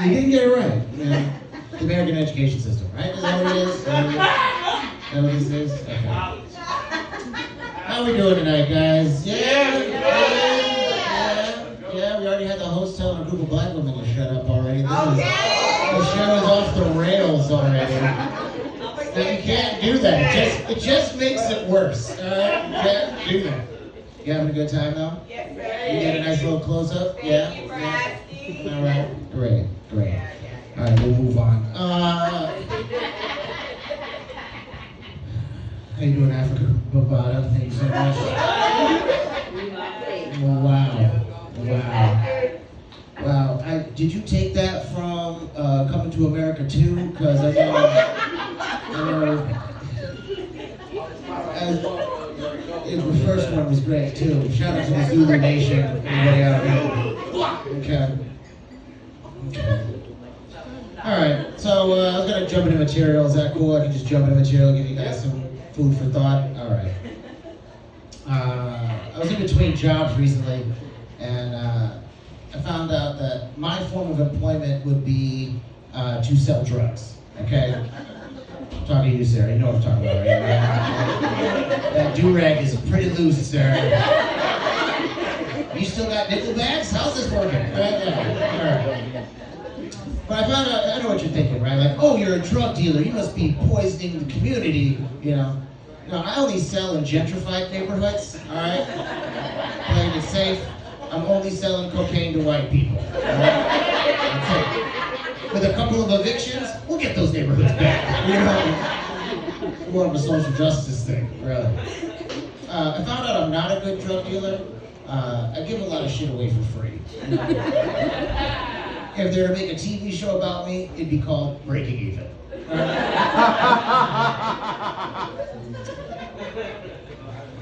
You didn't get it right. Yeah. The American education system, right? Is that what it is? Is that what this is? Okay. How we doing tonight, guys? Yeah. We already had the host telling a group of black women to shut up already. The show is off the rails already. Now, you can't do that. It just makes it worse. You can't do that. You having a good time though? Yes, sir. You get a nice little close up? Yeah. Thank you for asking. All right. Great. All right, we'll move on. How you doing, Africa? Bavada, thank you so much. Wow. Did you take that from Coming to America 2? Because I know the first one was great too. Shout out to the Zulu Nation. Everybody out there. Okay. All right, so I was gonna jump into material. Is that cool? I can just jump into material, give you guys some food for thought. All right. I was in between jobs recently, and I found out that my form of employment would be to sell drugs. Okay. I'm talking to you, Sarah. You know what I'm talking about, right? That do-rag is pretty loose, Sarah. You still got nickel bags? How's this working? All right. But I found out, I know what you're thinking, right? Like, oh, you're a drug dealer. You must be poisoning the community, you know. No, I only sell in gentrified neighborhoods, all right? Playing it safe. I'm only selling cocaine to white people, all right? That's it. With a couple of evictions, we'll get those neighborhoods back, you know? More of a social justice thing, really. I found out I'm not a good drug dealer. I give a lot of shit away for free. If they were to make a TV show about me, it'd be called Breaking Even.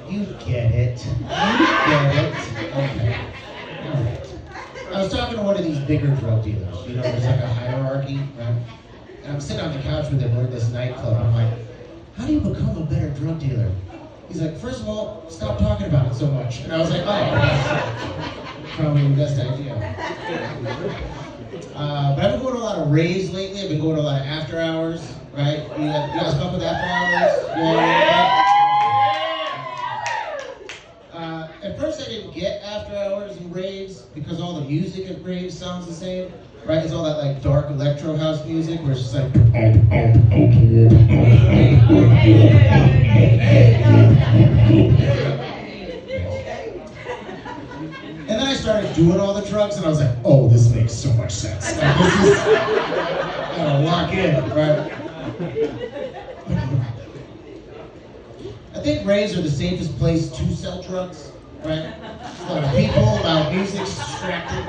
You get it. Okay. All right. I was talking to one of these bigger drug dealers. You know, there's like a hierarchy, right? And I'm sitting on the couch with him. We're in this nightclub. I'm like, how do you become a better drug dealer? He's like, first of all, stop talking about it so much. And I was like, oh, that's probably the best idea. But I've been going to a lot of raves lately. I've been going to a lot of after hours, right? You guys fuck with after hours? Yeah. At first I didn't get after hours and raves because all the music at raves sounds the same, right? It's all that like dark electro house music where it's just like and then I started doing all the drugs and I was like, oh, this makes so much sense. Like, this is, I gotta lock in, right? I think raves are the safest place to sell drugs, right? A lot of people, loud music, distracted.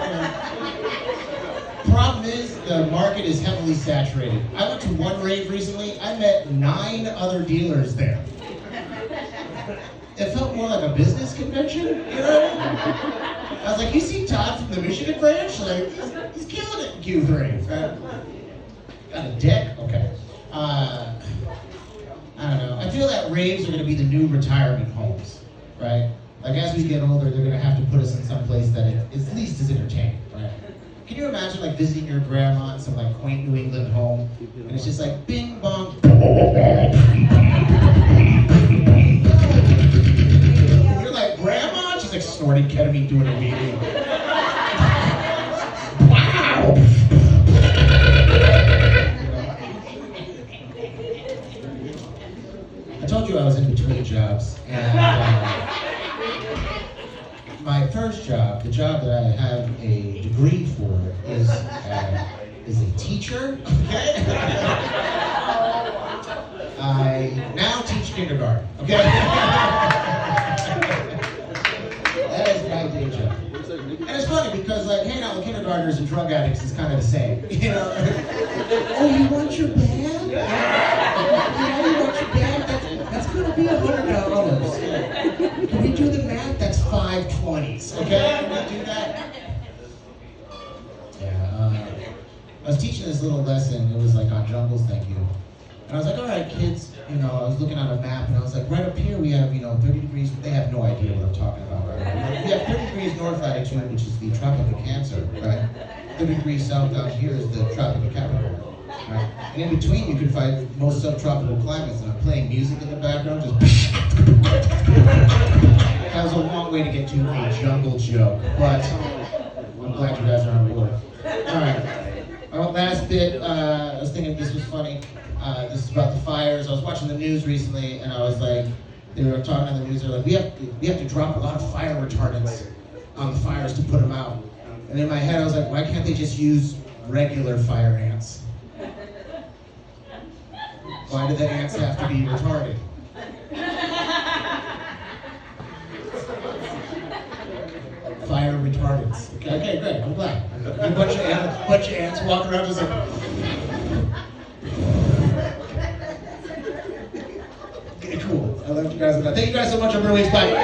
Problem is, the market is heavily saturated. I went to one rave recently. I met 9 other dealers there. It felt more like a business convention, you know? I was like, you see Todd from the Michigan branch? Like, he's killing it in Q3. Got a deck? Okay. I don't know. I feel that raves are going to be the new retirement homes, right? Like, as we get older, they're going to have to put us in some place that is at least as entertaining, right? Can you imagine, like, visiting your grandma in some, like, quaint New England home, and it's just like, bing, bong. You're like, grandma? She's like snorting ketamine, doing a reading. Wow! I told you I was in between jobs, and my first job, the job that I have a degree for, is a teacher. Okay? I now teach kindergarten. Okay? That is my day job. And it's funny because, like, hanging out with kindergartners and drug addicts is kind of the same. You know? Oh, you want your bag? Yeah, you want your bag? That's going to be $100. Can we do the math? That's 5 20s. Okay? Can we do that? Yeah. I was teaching this little lesson. It was like on jungles, thank you. And I was like, all right, kids. You know, I was looking on a map, and I was like, right up here we have, 30 degrees. They have no idea what I'm talking about, right? We have 30 degrees north latitude, which is the Tropic of Cancer, right? the degree south out here is the tropical capricorn. Right? And in between, you can find most subtropical climates, and I'm playing music in the background, just. That was a long way to get to a jungle joke, but I'm glad you guys are on board. All right. Last bit, I was thinking this was funny. This is about the fires. I was watching the news recently, and I was like, they were talking on the news. They're like, we have to drop a lot of fire retardants on the fires to put them out. And in my head, I was like, why can't they just use regular fire ants? Why do the ants have to be retarded? Fire retardants. Okay, great. I'm glad. A bunch of ants walking around just like. Okay, cool. I love you guys. Thank you guys so much. I'm really excited.